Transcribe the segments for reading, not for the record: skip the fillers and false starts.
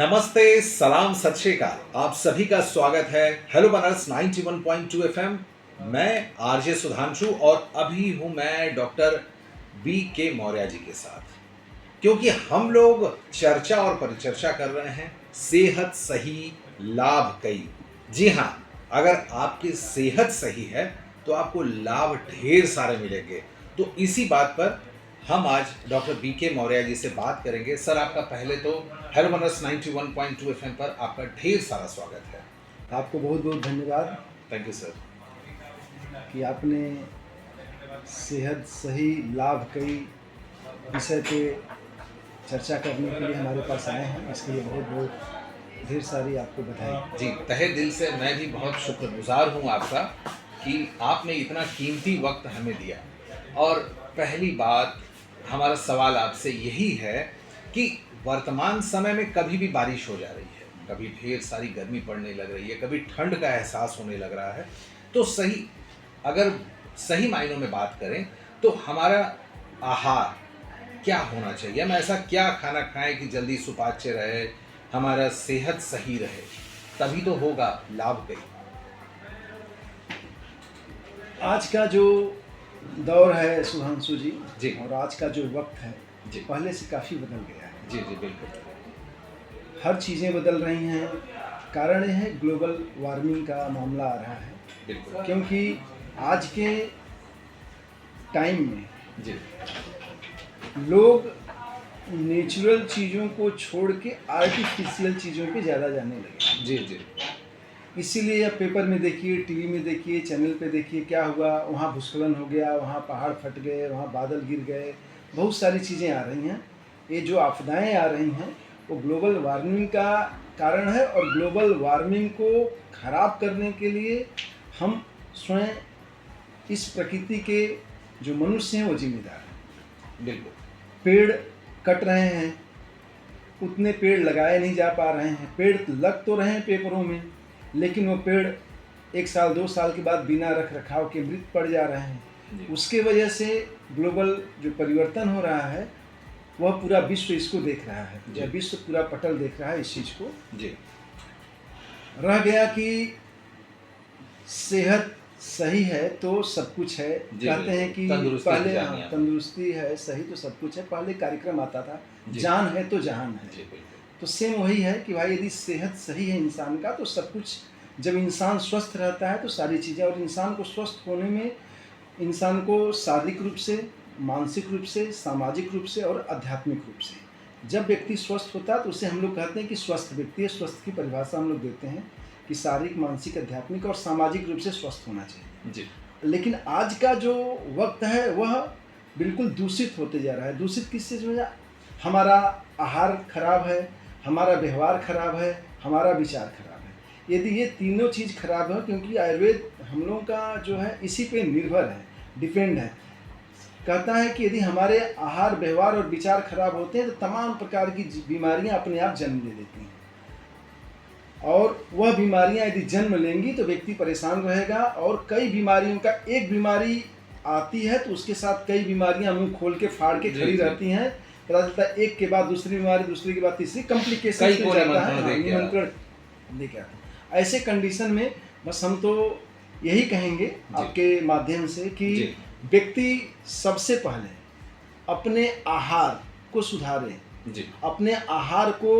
नमस्ते, सलाम, सत श्री अकाल। आप सभी का स्वागत है हेलो बनारस 91.2 एफएम। मैं आरजे सुधांशु और अभी हूं मैं डॉक्टर बी के मौर्य जी के साथ, क्योंकि हम लोग चर्चा और परिचर्चा कर रहे हैं सेहत सही लाभ कई। जी हाँ, अगर आपकी सेहत सही है तो आपको लाभ ढेर सारे मिलेंगे। तो इसी बात पर हम आज डॉक्टर बी के मौर्य जी से बात करेंगे। सर, आपका पहले तो हेलो बनारस 91.2 एफएम पर आपका ढेर सारा स्वागत है। आपको बहुत बहुत धन्यवाद थैंक यू सर। कि आपने सेहत सही लाभ कई विषय पे चर्चा करने के लिए हमारे पास आए हैं। इसके लिए बहुत बहुत ढेर सारी आपको बधाई। जी, तहे दिल से मैं भी बहुत शुक्रगुजार हूँ आपका कि आपने इतना कीमती वक्त हमें दिया। और पहली बात, हमारा सवाल आपसे यही है कि वर्तमान समय में कभी भी बारिश हो जा रही है, कभी ढेर सारी गर्मी पड़ने लग रही है, कभी ठंड का एहसास होने लग रहा है। तो अगर सही मायनों में बात करें तो हमारा आहार क्या होना चाहिए? हम ऐसा क्या खाना खाएं कि जल्दी सुपाच्य रहे, हमारा सेहत सही रहे, तभी तो होगा लाभ कई। आज का जो दौर है सुधांशु जी, जी। और आज का जो वक्त है जी। पहले से काफ़ी बदल गया है। जी जी बिल्कुल। हर चीज़ें बदल रही हैं। कारण यह है ग्लोबल वार्मिंग का मामला आ रहा है, बिल्कुल। क्योंकि आज के टाइम में जी लोग नेचुरल चीज़ों को छोड़ के आर्टिफिशियल चीज़ों पे ज़्यादा जाने लगे। जी जी इसीलिए अब पेपर में देखिए, टीवी में देखिए, चैनल पे देखिए, क्या हुआ, वहाँ भूस्खलन हो गया, वहाँ पहाड़ फट गए, वहाँ बादल गिर गए, बहुत सारी चीज़ें आ रही हैं। ये जो आपदाएं आ रही हैं वो ग्लोबल वार्मिंग का कारण है, और ग्लोबल वार्मिंग को ख़राब करने के लिए हम स्वयं इस प्रकृति के जो मनुष्य हैं वो जिम्मेदार हैं। बिल्कुल। पेड़ कट रहे हैं, उतने पेड़ लगाए नहीं जा पा रहे हैं। पेड़ लग तो रहे हैं पेपरों में, लेकिन वो पेड़ 1 साल 2 साल के बाद बिना रख रखाव के मृत पड़ जा रहे हैं। उसके वजह से ग्लोबल जो परिवर्तन हो रहा है वह पूरा विश्व इसको देख रहा है। यह विश्व पूरा पटल देख रहा है इस चीज़ को। जी। रह गया कि सेहत सही है तो सब कुछ है। कहते हैं कि पहले तंदुरुस्ती है सही तो सब कुछ है। पहले कार्यक्रम आता था जान है तो जहान है। तो सेम वही है कि भाई यदि सेहत सही है इंसान का तो सब कुछ। जब इंसान स्वस्थ रहता है तो सारी चीज़ें, और इंसान को स्वस्थ होने में इंसान को शारीरिक रूप से, मानसिक रूप से, सामाजिक रूप से और आध्यात्मिक रूप से जब व्यक्ति स्वस्थ होता है तो उसे हम लोग कहते हैं कि स्वस्थ व्यक्ति है। स्वस्थ की परिभाषा हम लोग देते हैं कि शारीरिक, मानसिक, आध्यात्मिक और सामाजिक रूप से स्वस्थ होना चाहिए। जी। लेकिन आज का जो वक्त है वह बिल्कुल दूषित होते जा रहा है। दूषित किससे जो है? हमारा आहार खराब है, हमारा व्यवहार खराब है, हमारा विचार खराब है। यदि ये तीनों चीज़ खराब है, क्योंकि आयुर्वेद हम लोगों का जो है इसी पे निर्भर है, डिपेंड है। कहता है कि यदि हमारे आहार, व्यवहार और विचार खराब होते हैं तो तमाम प्रकार की बीमारियां अपने आप जन्म ले लेती हैं, और वह बीमारियां यदि जन्म लेंगी तो व्यक्ति परेशान रहेगा। और कई बीमारियों का, एक बीमारी आती है तो उसके साथ कई बीमारियां मुंह खोल के फाड़ के खड़ी रहती हैं। पता चलता है एक के बाद दूसरी बीमारी, दूसरी के बाद तीसरी, कॉम्प्लिकेशन में जाता है, निमंत्रण लेके आता है। ऐसे कंडीशन में बस हम तो यही कहेंगे आपके माध्यम से कि व्यक्ति सबसे पहले अपने आहार को सुधारे, अपने आहार को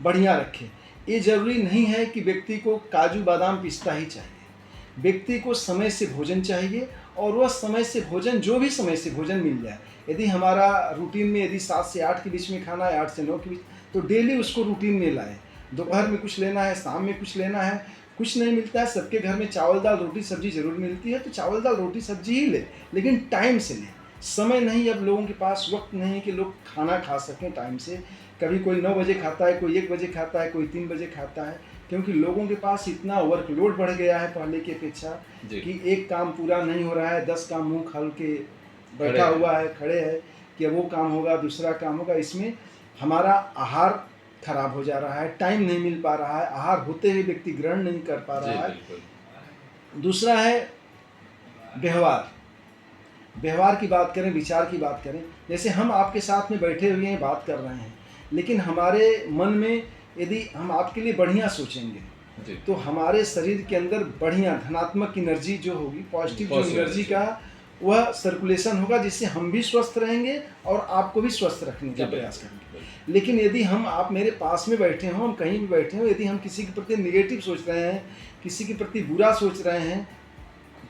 बढ़िया रखे। ये जरूरी नहीं है कि व्यक्ति को काजू बादाम पिस्ता ही चाहिए। व्यक्ति को समय से भोजन चाहिए, और वह समय से भोजन, जो भी समय से भोजन मिल जाए। यदि हमारा रूटीन में यदि 7 से 8 के बीच में खाना है, 8 से 9 के बीच, तो डेली उसको रूटीन में लाएं। दोपहर में कुछ लेना है, शाम में कुछ लेना है। कुछ नहीं मिलता है, सबके घर में चावल दाल रोटी सब्जी जरूर मिलती है, तो चावल दाल रोटी सब्जी ही ले, लेकिन टाइम से लें। समय नहीं, अब लोगों के पास वक्त नहीं कि लोग खाना खा सकें टाइम से। कभी कोई 9 बजे खाता है, कोई 1 बजे खाता है, कोई 3 बजे खाता है, क्योंकि लोगों के पास इतना वर्कलोड बढ़ गया है पहले की अपेक्षा कि एक काम पूरा नहीं हो रहा है, 10 काम मुंह खोल के बैठा हुआ है, खड़े है कि वो काम होगा, दूसरा काम होगा। इसमें हमारा आहार खराब हो जा रहा है, टाइम नहीं मिल पा रहा है, आहार होते हुए व्यक्ति ग्रहण नहीं कर पा रहा है। दूसरा है व्यवहार। व्यवहार की बात करें, विचार की बात करें, जैसे हम आपके साथ में बैठे हुए हैं, बात कर रहे हैं, लेकिन हमारे मन में यदि हम आपके लिए बढ़िया सोचेंगे जी। तो हमारे शरीर के अंदर बढ़िया धनात्मक एनर्जी जो होगी, पॉजिटिव जो Positive एनर्जी energy। का वह सर्कुलेशन होगा, जिससे हम भी स्वस्थ रहेंगे और आपको भी स्वस्थ रखने का जी, प्रयास बिल्कुल, करेंगे। बिल्कुल। लेकिन यदि आप मेरे पास में बैठे हों, हम कहीं भी बैठे हों, यदि हम किसी के प्रति नेगेटिव सोच रहे हैं, किसी के प्रति बुरा सोच रहे हैं,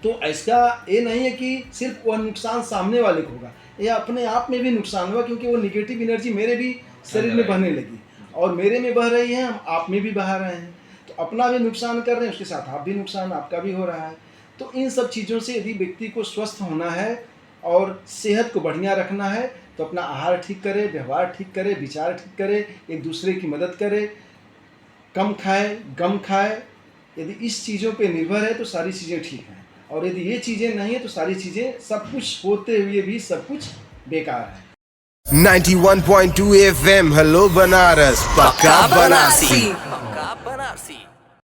तो ऐसा ये नहीं है कि सिर्फ वह नुकसान सामने वाले को होगा, यह अपने आप में भी नुकसान होगा, क्योंकि वो निगेटिव एनर्जी मेरे भी शरीर में बहने लगी और मेरे में बह रही है, हम आप में भी बहा रहे हैं, तो अपना भी नुकसान कर रहे हैं, उसके साथ आप भी नुकसान आपका भी हो रहा है। तो इन सब चीज़ों से यदि व्यक्ति को स्वस्थ होना है और सेहत को बढ़िया रखना है, तो अपना आहार ठीक करे, व्यवहार ठीक करे, विचार ठीक करे, एक दूसरे की मदद करे, कम खाए, गम खाए। यदि इस चीज़ों पे निर्भर है तो सारी चीज़ें ठीक हैं, और यदि ये चीज़ें नहीं है तो सारी चीज़ें, सब कुछ होते हुए भी सब कुछ बेकार है। 91.2 FM हेलो बनारस पक्का बनारसी। पक्का बनारसी।